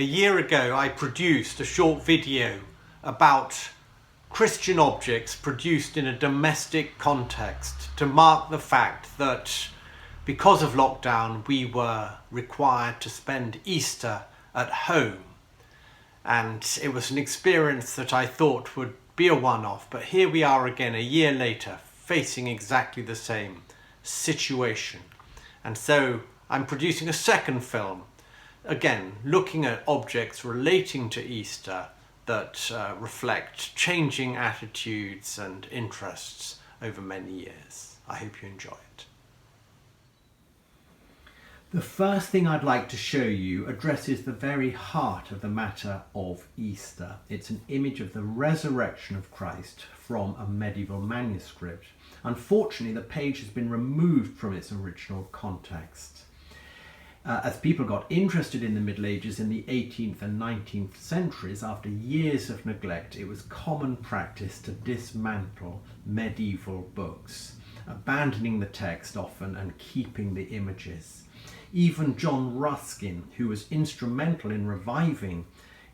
A year ago I produced a short video about Christian objects produced in a domestic context to mark the fact that because of lockdown we were required to spend Easter at home, and it was an experience that I thought would be a one-off, but here we are again a year later facing exactly the same situation. And so I'm producing a second film, again looking at objects relating to Easter that reflect changing attitudes and interests over many years. I hope you enjoy it. The first thing I'd like to show you addresses the very heart of the matter of Easter. It's an image of the resurrection of Christ from a medieval manuscript. Unfortunately, the page has been removed from its original context. As people got interested in the Middle Ages in the 18th and 19th centuries, after years of neglect, it was common practice to dismantle medieval books, abandoning the text often and keeping the images. Even John Ruskin, who was instrumental in reviving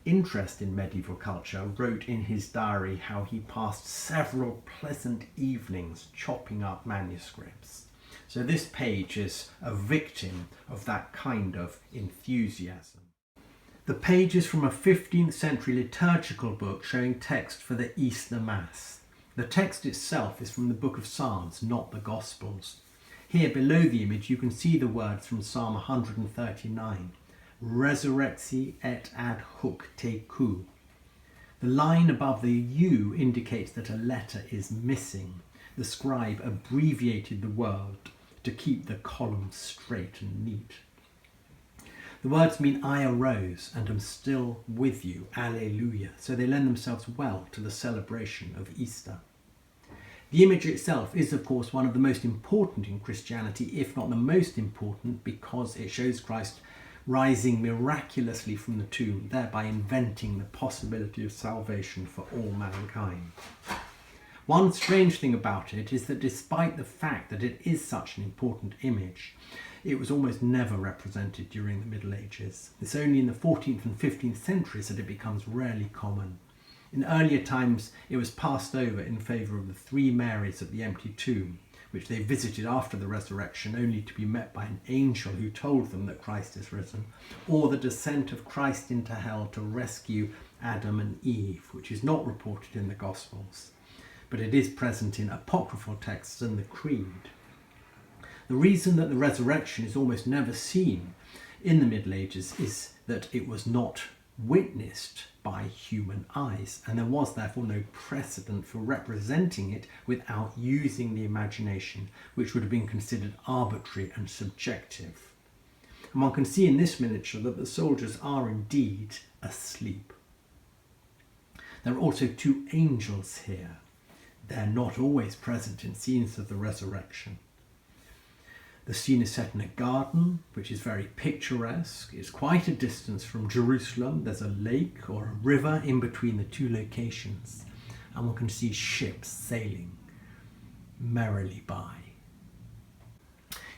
interest in medieval culture, wrote in his diary how he passed several pleasant evenings chopping up manuscripts. So this page is a victim of that kind of enthusiasm. The page is from a 15th century liturgical book showing text for the Easter Mass. The text itself is from the book of Psalms, not the Gospels. Here below the image you can see the words from Psalm 139, Resurrexi et ad hoc te cu. The line above the U indicates that a letter is missing. The scribe abbreviated the word to keep the columns straight and neat. The words mean I arose and am still with you, Alleluia, so they lend themselves well to the celebration of Easter. The image itself is of course one of the most important in Christianity, if not the most important, because it shows Christ rising miraculously from the tomb, thereby inventing the possibility of salvation for all mankind. One strange thing about it is that despite the fact that it is such an important image, it was almost never represented during the Middle Ages. It's only in the 14th and 15th centuries that it becomes rarely common. In earlier times it was passed over in favour of the three Marys at the empty tomb, which they visited after the resurrection only to be met by an angel who told them that Christ is risen, or the descent of Christ into hell to rescue Adam and Eve, which is not reported in the Gospels, but it is present in apocryphal texts and the Creed. The reason that the resurrection is almost never seen in the Middle Ages is that it was not witnessed by human eyes, and there was therefore no precedent for representing it without using the imagination, which would have been considered arbitrary and subjective. And one can see in this miniature that the soldiers are indeed asleep. There are also two angels here. They're not always present in scenes of the resurrection. The scene is set in a garden, which is very picturesque. It's quite a distance from Jerusalem. There's a lake or a river in between the two locations, and one can see ships sailing merrily by.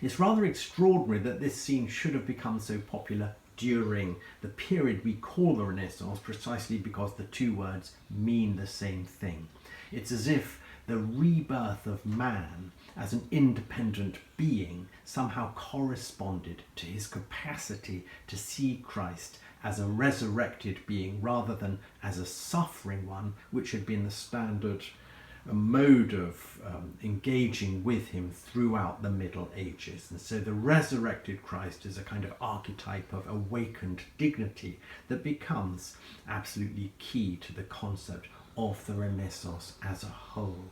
It's rather extraordinary that this scene should have become so popular during the period we call the Renaissance, precisely because the two words mean the same thing. It's as if the rebirth of man as an independent being somehow corresponded to his capacity to see Christ as a resurrected being rather than as a suffering one, which had been the standard mode of engaging with him throughout the Middle Ages. And so the resurrected Christ is a kind of archetype of awakened dignity that becomes absolutely key to the concept of the Renaissance as a whole.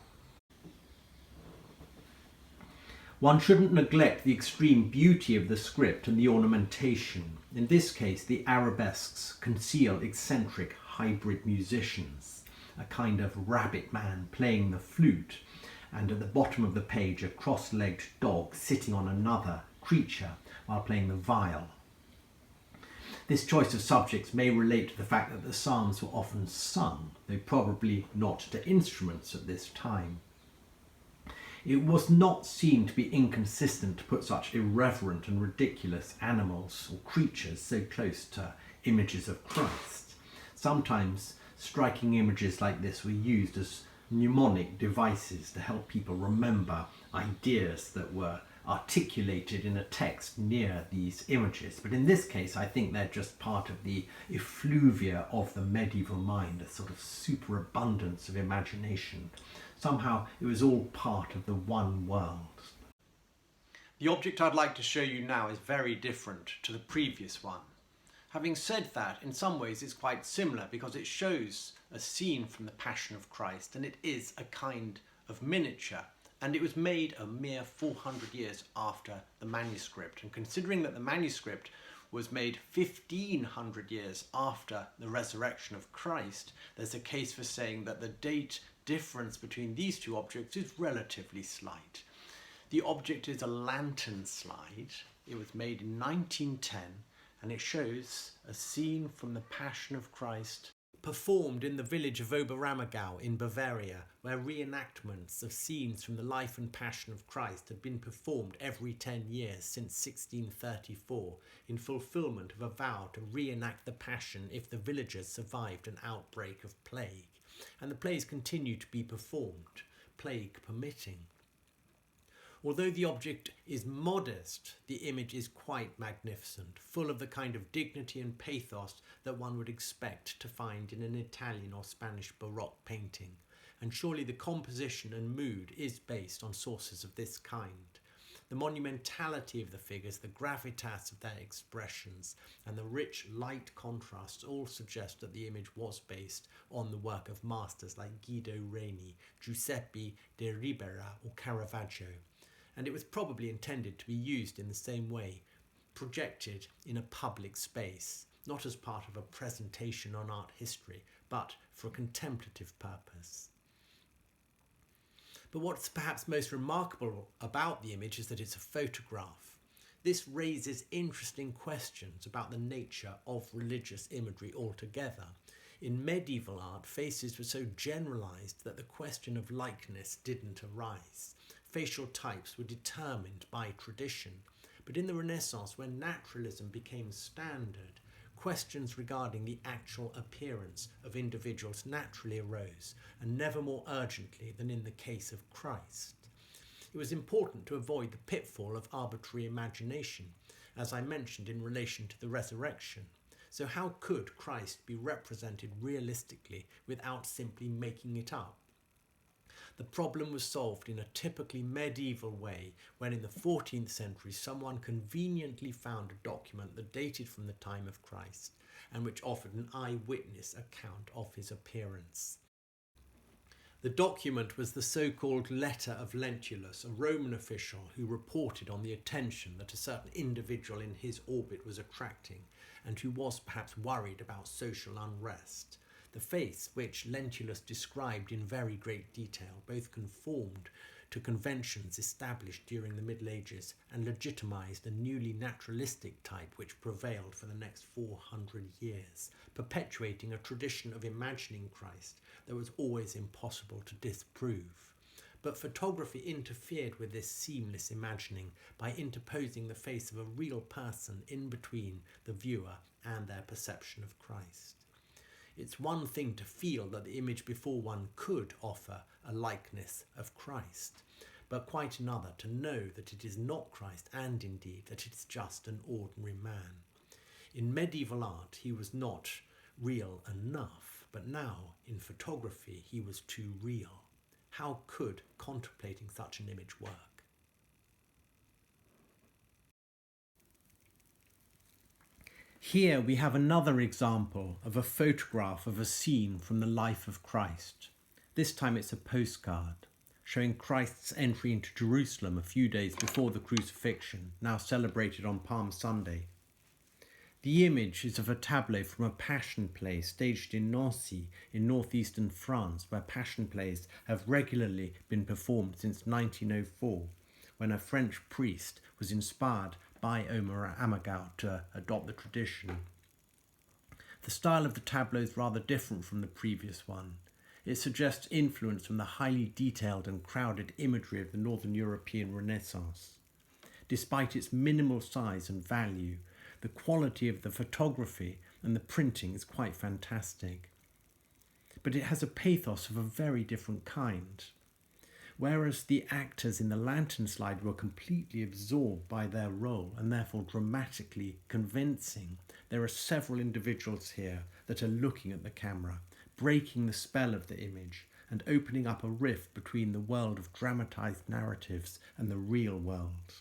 One shouldn't neglect the extreme beauty of the script and the ornamentation. In this case, the arabesques conceal eccentric hybrid musicians, a kind of rabbit man playing the flute, and at the bottom of the page a cross-legged dog sitting on another creature while playing the viol. This choice of subjects may relate to the fact that the psalms were often sung, though probably not to instruments at this time. It was not seen to be inconsistent to put such irreverent and ridiculous animals or creatures so close to images of Christ. Sometimes striking images like this were used as mnemonic devices to help people remember ideas that were articulated in a text near these images. But in this case, I think they're just part of the effluvia of the medieval mind, a sort of superabundance of imagination. Somehow it was all part of the one world. The object I'd like to show you now is very different to the previous one. Having said that, in some ways it's quite similar because it shows a scene from the Passion of Christ, and it is a kind of miniature, and it was made a mere 400 years after the manuscript. And considering that the manuscript was made 1500 years after the resurrection of Christ, there's a case for saying that the date difference between these two objects is relatively slight. The object is a lantern slide. It was made in 1910, and it shows a scene from the Passion of Christ performed in the village of Oberammergau in Bavaria, where reenactments of scenes from the life and passion of Christ had been performed every 10 years since 1634 in fulfilment of a vow to reenact the Passion if the villagers survived an outbreak of plague. And the plays continue to be performed, plague permitting. Although the object is modest, the image is quite magnificent, full of the kind of dignity and pathos that one would expect to find in an Italian or Spanish Baroque painting. And surely the composition and mood is based on sources of this kind. The monumentality of the figures, the gravitas of their expressions, and the rich light contrasts all suggest that the image was based on the work of masters like Guido Reni, Giuseppe de Ribera or Caravaggio. And it was probably intended to be used in the same way, projected in a public space, not as part of a presentation on art history, but for a contemplative purpose. But what's perhaps most remarkable about the image is that it's a photograph. This raises interesting questions about the nature of religious imagery altogether. In medieval art, faces were so generalized that the question of likeness didn't arise. Facial types were determined by tradition. But in the Renaissance, when naturalism became standard, questions regarding the actual appearance of individuals naturally arose, and never more urgently than in the case of Christ. It was important to avoid the pitfall of arbitrary imagination, as I mentioned in relation to the resurrection. So how could Christ be represented realistically without simply making it up? The problem was solved in a typically medieval way when in the 14th century someone conveniently found a document that dated from the time of Christ and which offered an eyewitness account of his appearance. The document was the so-called Letter of Lentulus, a Roman official who reported on the attention that a certain individual in his orbit was attracting and who was perhaps worried about social unrest. The face, which Lentulus described in very great detail, both conformed to conventions established during the Middle Ages and legitimized a newly naturalistic type which prevailed for the next 400 years, perpetuating a tradition of imagining Christ that was always impossible to disprove. But photography interfered with this seamless imagining by interposing the face of a real person in between the viewer and their perception of Christ. It's one thing to feel that the image before one could offer a likeness of Christ, but quite another to know that it is not Christ and indeed that it is just an ordinary man. In medieval art he was not real enough, but now in photography he was too real. How could contemplating such an image work? Here we have another example of a photograph of a scene from the life of Christ. This time it's a postcard showing Christ's entry into Jerusalem a few days before the crucifixion, now celebrated on Palm Sunday. The image is of a tableau from a passion play staged in Nancy in northeastern France, where passion plays have regularly been performed since 1904, when a French priest was inspired by Oberammergau to adopt the tradition. The style of the tableau is rather different from the previous one. It suggests influence from the highly detailed and crowded imagery of the Northern European Renaissance. Despite its minimal size and value, the quality of the photography and the printing is quite fantastic. But it has a pathos of a very different kind. Whereas the actors in the lantern slide were completely absorbed by their role and therefore dramatically convincing, there are several individuals here that are looking at the camera, breaking the spell of the image and opening up a rift between the world of dramatised narratives and the real world.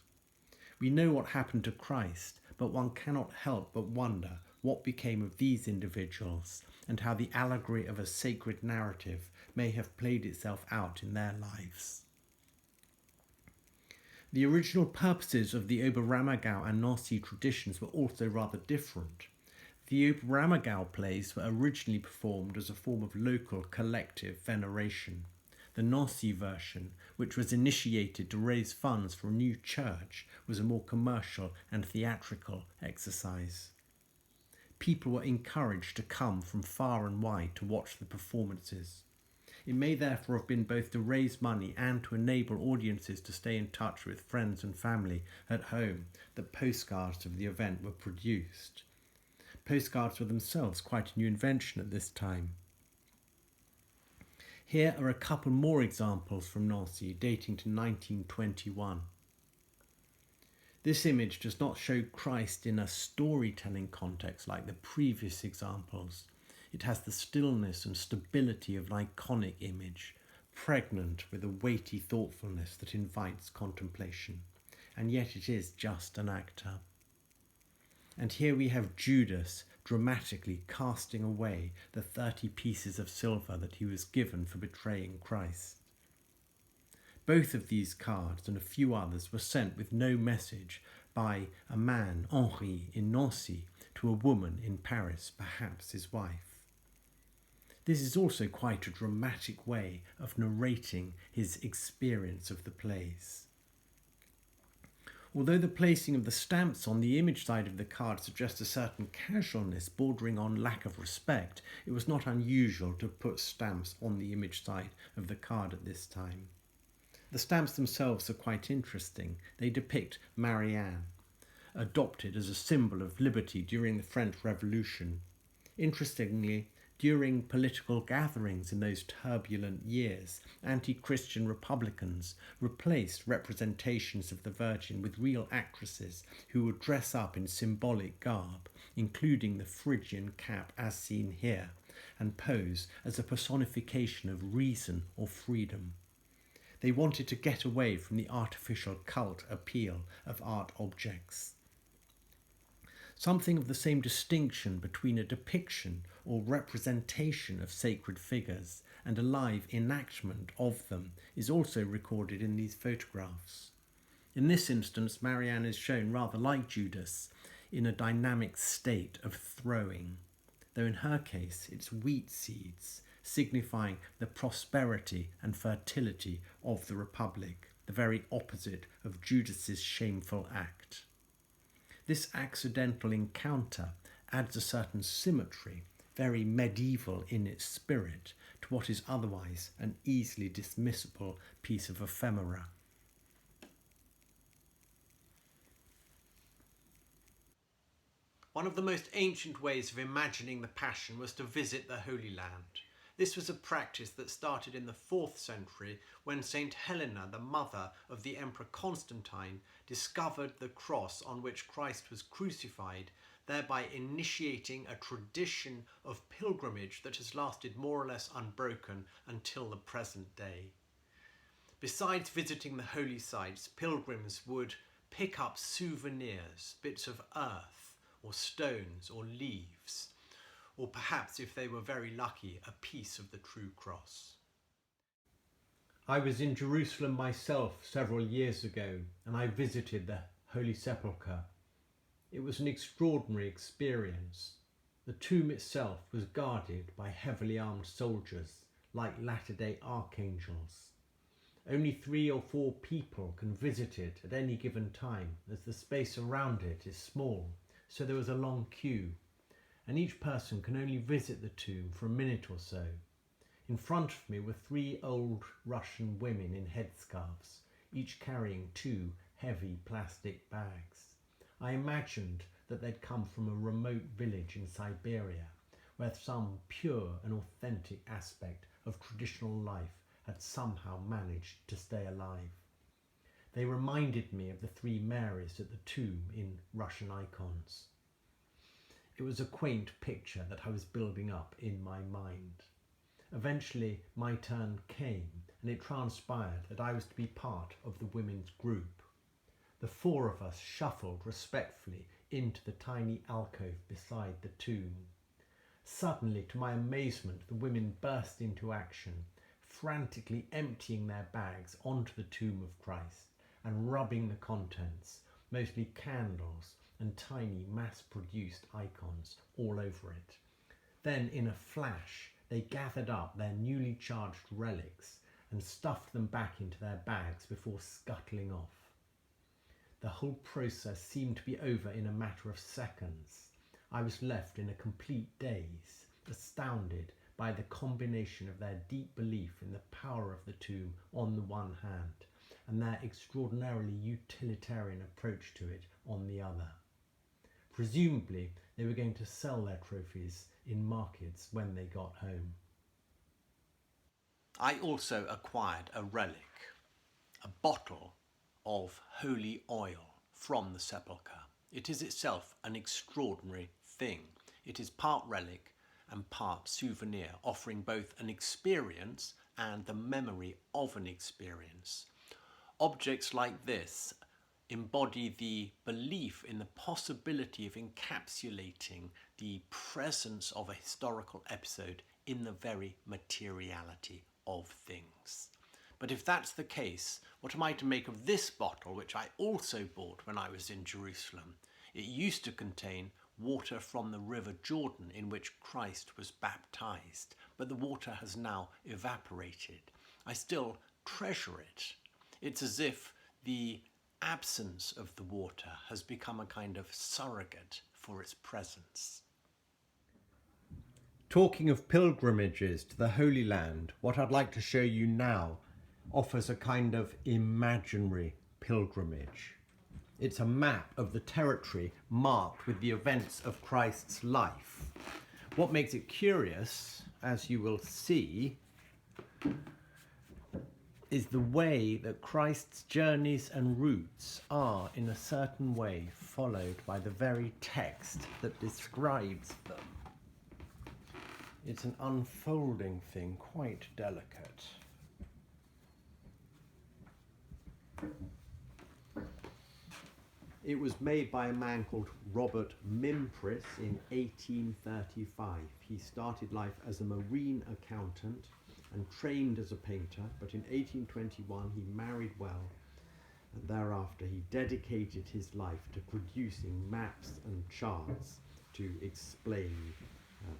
We know what happened to Christ, but one cannot help but wonder what became of these individuals and how the allegory of a sacred narrative may have played itself out in their lives. The original purposes of the Oberammergau and Nancy traditions were also rather different. The Oberammergau plays were originally performed as a form of local collective veneration. The Nancy version, which was initiated to raise funds for a new church, was a more commercial and theatrical exercise. People were encouraged to come from far and wide to watch the performances. It may therefore have been both to raise money and to enable audiences to stay in touch with friends and family at home that postcards of the event were produced. Postcards were themselves quite a new invention at this time. Here are a couple more examples from Nancy dating to 1921. This image does not show Christ in a storytelling context like the previous examples. It has the stillness and stability of an iconic image, pregnant with a weighty thoughtfulness that invites contemplation. And yet it is just an actor. And here we have Judas dramatically casting away the 30 pieces of silver that he was given for betraying Christ. Both of these cards and a few others were sent with no message by a man, Henri, in Nancy, to a woman in Paris, perhaps his wife. This is also quite a dramatic way of narrating his experience of the plays. Although the placing of the stamps on the image side of the card suggests a certain casualness bordering on lack of respect, it was not unusual to put stamps on the image side of the card at this time. The stamps themselves are quite interesting. They depict Marianne, adopted as a symbol of liberty during the French Revolution. Interestingly, during political gatherings in those turbulent years, anti-Christian Republicans replaced representations of the Virgin with real actresses who would dress up in symbolic garb, including the Phrygian cap as seen here, and pose as a personification of reason or freedom. They wanted to get away from the artificial cult appeal of art objects. Something of the same distinction between a depiction or representation of sacred figures and a live enactment of them is also recorded in these photographs. In this instance, Marianne is shown rather like Judas, in a dynamic state of throwing, though in her case it's wheat seeds, signifying the prosperity and fertility of the Republic, the very opposite of Judas's shameful act. This accidental encounter adds a certain symmetry, very medieval in its spirit, to what is otherwise an easily dismissible piece of ephemera. One of the most ancient ways of imagining the Passion was to visit the Holy Land. This was a practice that started in the 4th century when St. Helena, the mother of the Emperor Constantine, discovered the cross on which Christ was crucified, thereby initiating a tradition of pilgrimage that has lasted more or less unbroken until the present day. Besides visiting the holy sites, pilgrims would pick up souvenirs, bits of earth or stones or leaves, or perhaps, if they were very lucky, a piece of the true cross. I was in Jerusalem myself several years ago, and I visited the Holy Sepulchre. It was an extraordinary experience. The tomb itself was guarded by heavily armed soldiers, like latter-day archangels. Only 3 or 4 people can visit it at any given time, as the space around it is small, so there was a long queue, and each person can only visit the tomb for a minute or so. In front of me were 3 old Russian women in headscarves, each carrying 2 heavy plastic bags. I imagined that they'd come from a remote village in Siberia, where some pure and authentic aspect of traditional life had somehow managed to stay alive. They reminded me of the three Marys at the tomb in Russian icons. It was a quaint picture that I was building up in my mind. Eventually my turn came, and it transpired that I was to be part of the women's group. The four of us shuffled respectfully into the tiny alcove beside the tomb. Suddenly, to my amazement, the women burst into action, frantically emptying their bags onto the tomb of Christ and rubbing the contents, mostly candles and tiny mass-produced icons, all over it. Then, in a flash, they gathered up their newly charged relics and stuffed them back into their bags before scuttling off. The whole process seemed to be over in a matter of seconds. I was left in a complete daze, astounded by the combination of their deep belief in the power of the tomb on the one hand and their extraordinarily utilitarian approach to it on the other. Presumably, they were going to sell their trophies in markets when they got home. I also acquired a relic, a bottle of holy oil from the sepulchre. It is itself an extraordinary thing. It is part relic and part souvenir, offering both an experience and the memory of an experience. Objects like this embody the belief in the possibility of encapsulating the presence of a historical episode in the very materiality of things. But if that's the case, what am I to make of this bottle, which I also bought when I was in Jerusalem? It used to contain water from the river Jordan in which Christ was baptized, but the water has now evaporated. I still treasure it. It's as if the absence of the water has become a kind of surrogate for its presence. Talking of pilgrimages to the Holy Land, what I'd like to show you now offers a kind of imaginary pilgrimage. It's a map of the territory marked with the events of Christ's life. What makes it curious, as you will see, is the way that Christ's journeys and routes are in a certain way followed by the very text that describes them. It's an unfolding thing, quite delicate. It was made by a man called Robert Mimpress in 1835. He started life as a marine accountant and trained as a painter, but in 1821 he married well, and thereafter he dedicated his life to producing maps and charts to explain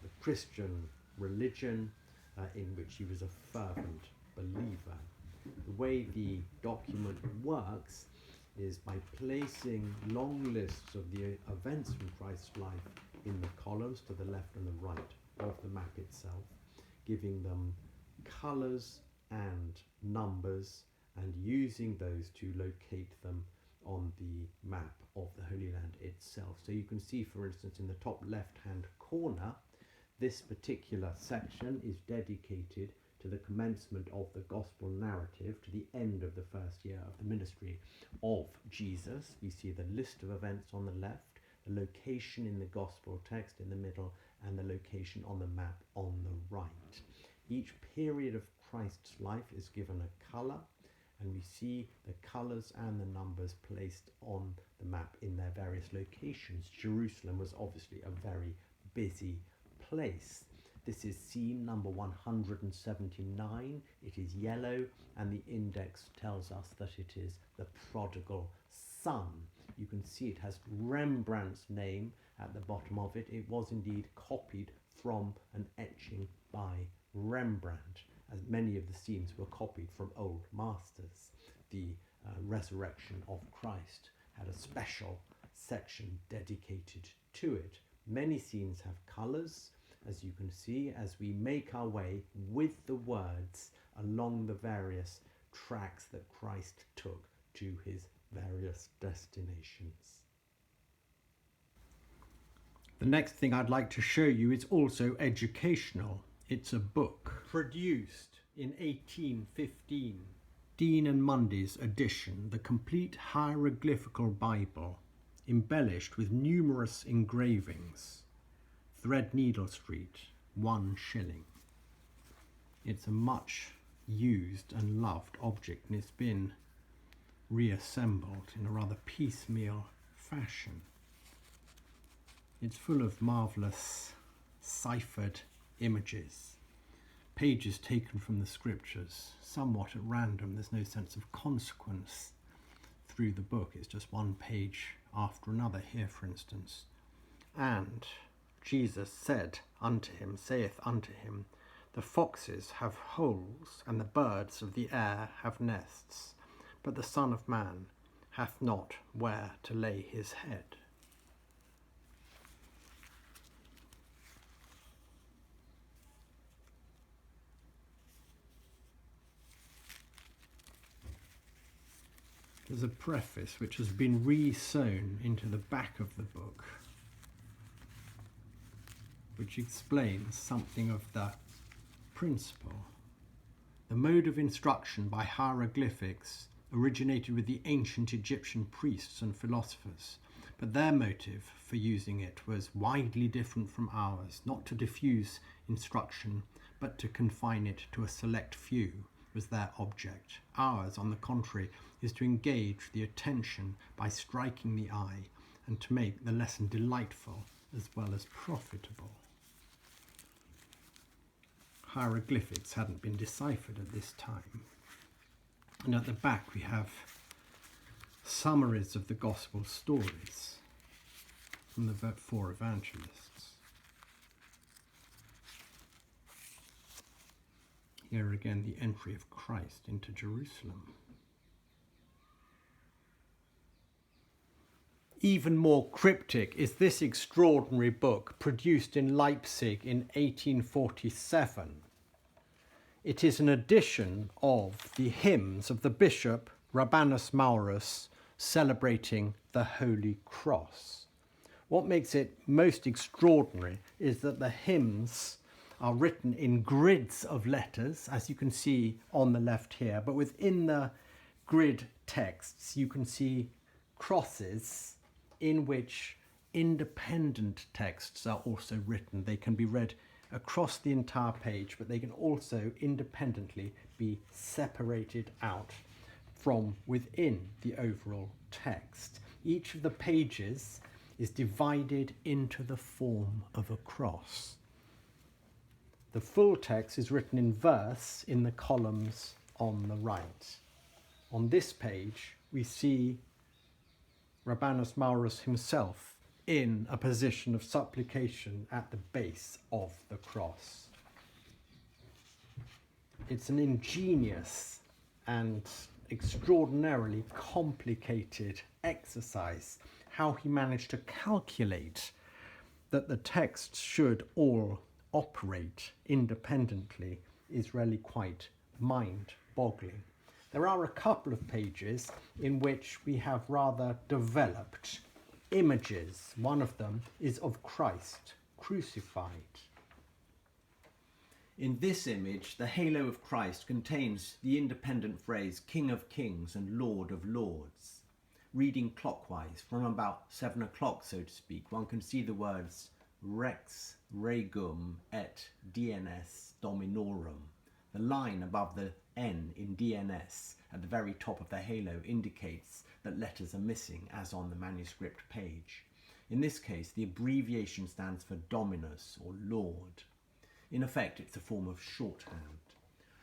the Christian religion in which he was a fervent believer. The way the document works is by placing long lists of the events from Christ's life in the columns to the left and the right of the map itself, giving them colours and numbers and using those to locate them on the map of the Holy Land itself. So you can see, for instance, in the top left-hand corner, this particular section is dedicated to the commencement of the gospel narrative, to the end of the first year of the ministry of Jesus. We see the list of events on the left, the location in the gospel text in the middle, and the location on the map on the right. Each period of Christ's life is given a colour, and we see the colours and the numbers placed on the map in their various locations. Jerusalem was obviously a very busy place. This is scene number 179. It is yellow, and the index tells us that it is the prodigal son. You can see it has Rembrandt's name at the bottom of it. It was indeed copied from an etching by Rembrandt, as many of the scenes were copied from old masters. The resurrection of Christ had a special section dedicated to it. Many scenes have colours, as you can see, as we make our way with the words along the various tracks that Christ took to his various destinations. The next thing I'd like to show you is also educational. It's a book produced in 1815. Dean and Mundy's edition, the complete hieroglyphical Bible, embellished with numerous engravings. Threadneedle Street, 1 shilling. It's a much used and loved object, and it's been reassembled in a rather piecemeal fashion. It's full of marvellous ciphered images, pages taken from the scriptures, somewhat at random. There's no sense of consequence through the book. It's just one page after another here, for instance. And Jesus saith unto him, the foxes have holes, and the birds of the air have nests, but the Son of Man hath not where to lay his head. There's a preface which has been re-sewn into the back of the book, which explains something of the principle. The mode of instruction by hieroglyphics originated with the ancient Egyptian priests and philosophers, but their motive for using it was widely different from ours, not to diffuse instruction, but to confine it to a select few was their object. Ours, on the contrary, is to engage the attention by striking the eye and to make the lesson delightful as well as profitable. Hieroglyphics hadn't been deciphered at this time. And at the back we have summaries of the gospel stories from the 4 evangelists. Here again the entry of Christ into Jerusalem. Even more cryptic is this extraordinary book, produced in Leipzig in 1847. It is an edition of the hymns of the bishop Rabanus Maurus celebrating the Holy Cross. What makes it most extraordinary is that the hymns are written in grids of letters, as you can see on the left here, but within the grid texts you can see crosses in which independent texts are also written. They can be read across the entire page, but they can also independently be separated out from within the overall text. Each of the pages is divided into the form of a cross. The full text is written in verse in the columns on the right. On this page we see Rabanus Maurus himself in a position of supplication at the base of the cross. It's an ingenious and extraordinarily complicated exercise how he managed to calculate that the texts should all operate independently is really quite mind-boggling. There are a couple of pages in which we have rather developed images. One of them is of Christ crucified. In this image, the halo of Christ contains the independent phrase King of Kings and Lord of Lords. Reading clockwise from about 7 o'clock, so to speak, one can see the words Rex Regum et DNS Dominorum. The line above the N in DNS at the very top of the halo indicates that letters are missing, as on the manuscript page. In this case, the abbreviation stands for Dominus, or Lord. In effect, it's a form of shorthand.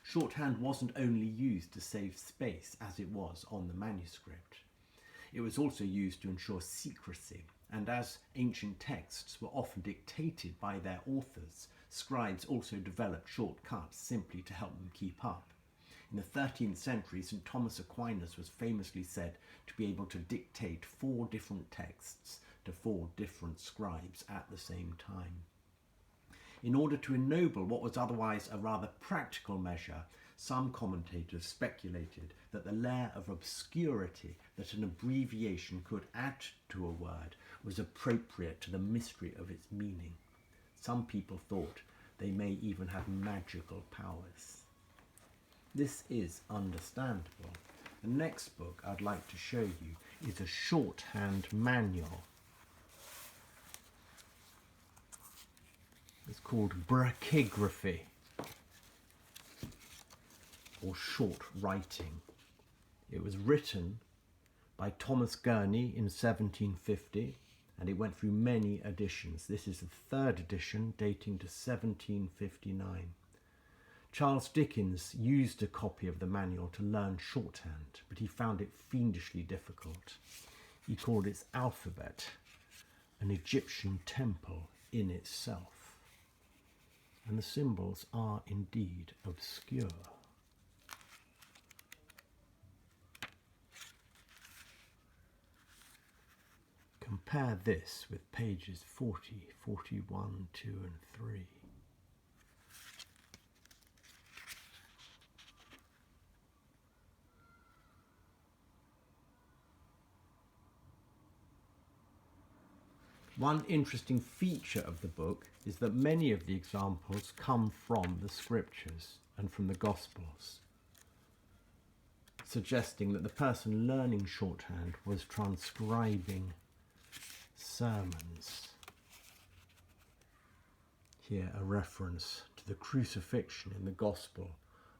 Shorthand wasn't only used to save space, as it was on the manuscript. It was also used to ensure secrecy, and as ancient texts were often dictated by their authors, scribes also developed shortcuts simply to help them keep up. In the 13th century, St. Thomas Aquinas was famously said to be able to dictate 4 different texts to 4 different scribes at the same time. In order to ennoble what was otherwise a rather practical measure, some commentators speculated that the layer of obscurity that an abbreviation could add to a word was appropriate to the mystery of its meaning. Some people thought they may even have magical powers. This is understandable. The next book I'd like to show you is a shorthand manual. It's called brachygraphy, or short writing. It was written by Thomas Gurney in 1750, and it went through many editions. This is the third edition, dating to 1759. Charles Dickens used a copy of the manual to learn shorthand, but he found it fiendishly difficult. He called its alphabet an Egyptian temple in itself. And the symbols are indeed obscure. Compare this with pages 40, 41, 2 and 3. One interesting feature of the book is that many of the examples come from the scriptures and from the Gospels, suggesting that the person learning shorthand was transcribing sermons. Here a reference to the crucifixion in the Gospel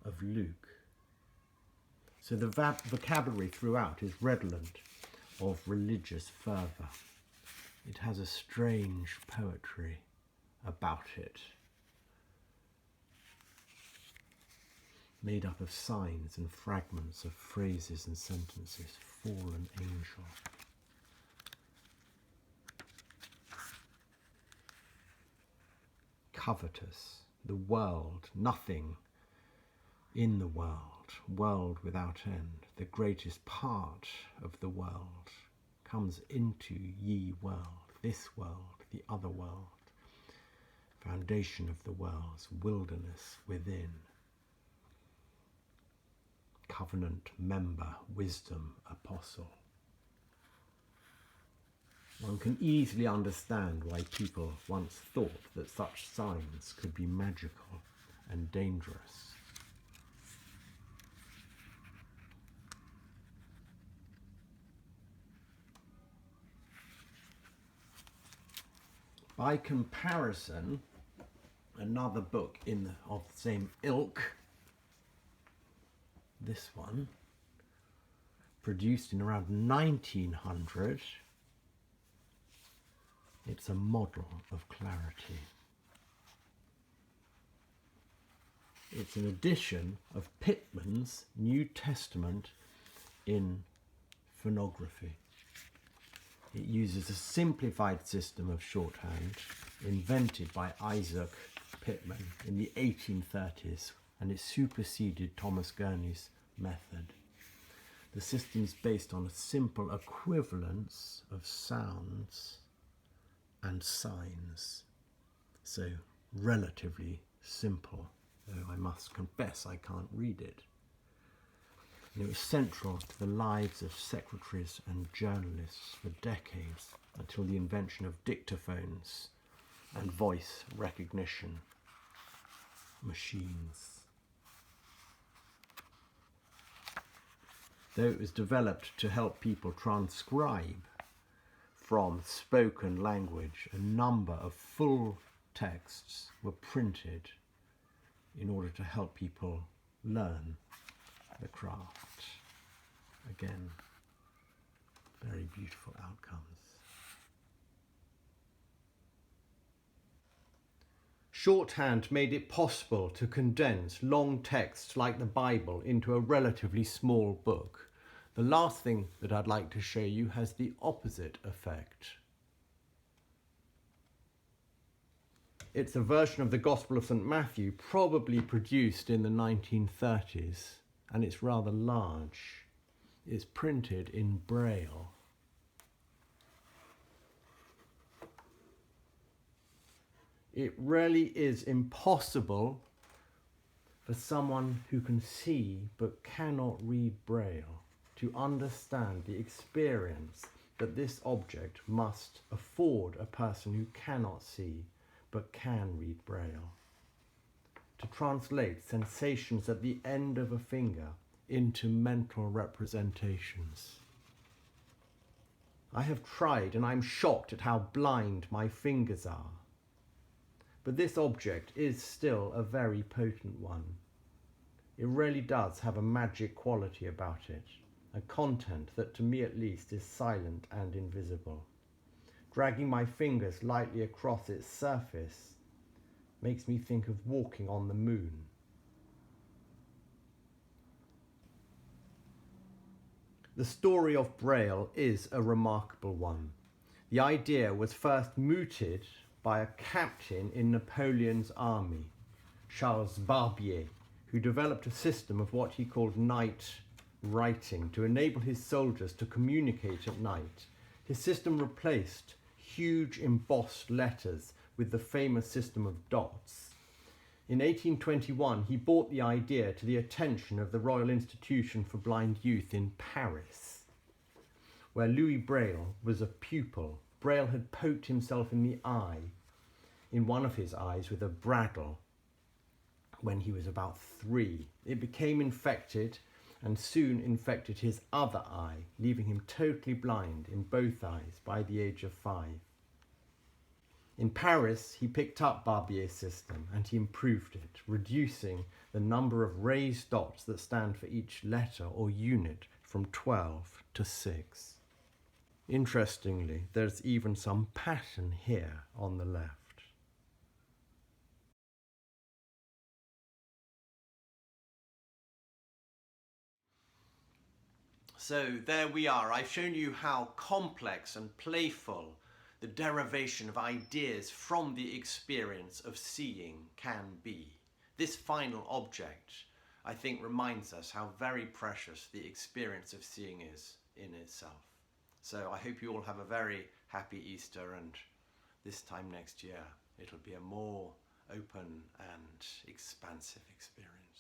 of Luke. So the vocabulary throughout is redolent of religious fervour. It has a strange poetry about it, made up of signs and fragments of phrases and sentences. Fallen angel. Covetous, the world, nothing in the world, world without end, the greatest part of the world, comes into ye world, this world, the other world, foundation of the world's wilderness within. Covenant member, wisdom, apostle. One can easily understand why people once thought that such signs could be magical and dangerous. By comparison, another book of the same ilk, this one, produced in around 1900, it's a model of clarity. It's an edition of Pitman's New Testament in phonography. It uses a simplified system of shorthand invented by Isaac Pitman in the 1830s, and it superseded Thomas Gurney's method. The system is based on a simple equivalence of sounds and signs, so relatively simple, though I must confess I can't read it. And it was central to the lives of secretaries and journalists for decades, until the invention of dictaphones and voice recognition machines. Though it was developed to help people transcribe from spoken language, a number of full texts were printed in order to help people learn the craft. Again, very beautiful outcomes. Shorthand made it possible to condense long texts like the Bible into a relatively small book. The last thing that I'd like to show you has the opposite effect. It's a version of the Gospel of St. Matthew, probably produced in the 1930s, and it's rather large. It's printed in braille. It really is impossible for someone who can see but cannot read braille to understand the experience that this object must afford a person who cannot see but can read Braille to translate sensations at the end of a finger into mental representations. I have tried and I'm shocked at how blind my fingers are. But this object is still a very potent one. It really does have a magic quality about it, a content that to me at least is silent and invisible. Dragging my fingers lightly across its surface makes me think of walking on the moon. The story of Braille is a remarkable one. The idea was first mooted by a captain in Napoleon's army, Charles Barbier, who developed a system of what he called night writing to enable his soldiers to communicate at night. His system replaced huge embossed letters with the famous system of dots. In 1821, he brought the idea to the attention of the Royal Institution for Blind Youth in Paris, where Louis Braille was a pupil. Braille had poked himself in the eye, in one of his eyes, with a braille when he was about 3. It became infected and soon infected his other eye, leaving him totally blind in both eyes by the age of 5. In Paris, he picked up Barbier's system and he improved it, reducing the number of raised dots that stand for each letter or unit from 12 to 6. Interestingly, there's even some pattern here on the left. So there we are. I've shown you how complex and playful the derivation of ideas from the experience of seeing can be. This final object, I think, reminds us how very precious the experience of seeing is in itself. So I hope you all have a very happy Easter, and this time next year it'll be a more open and expansive experience.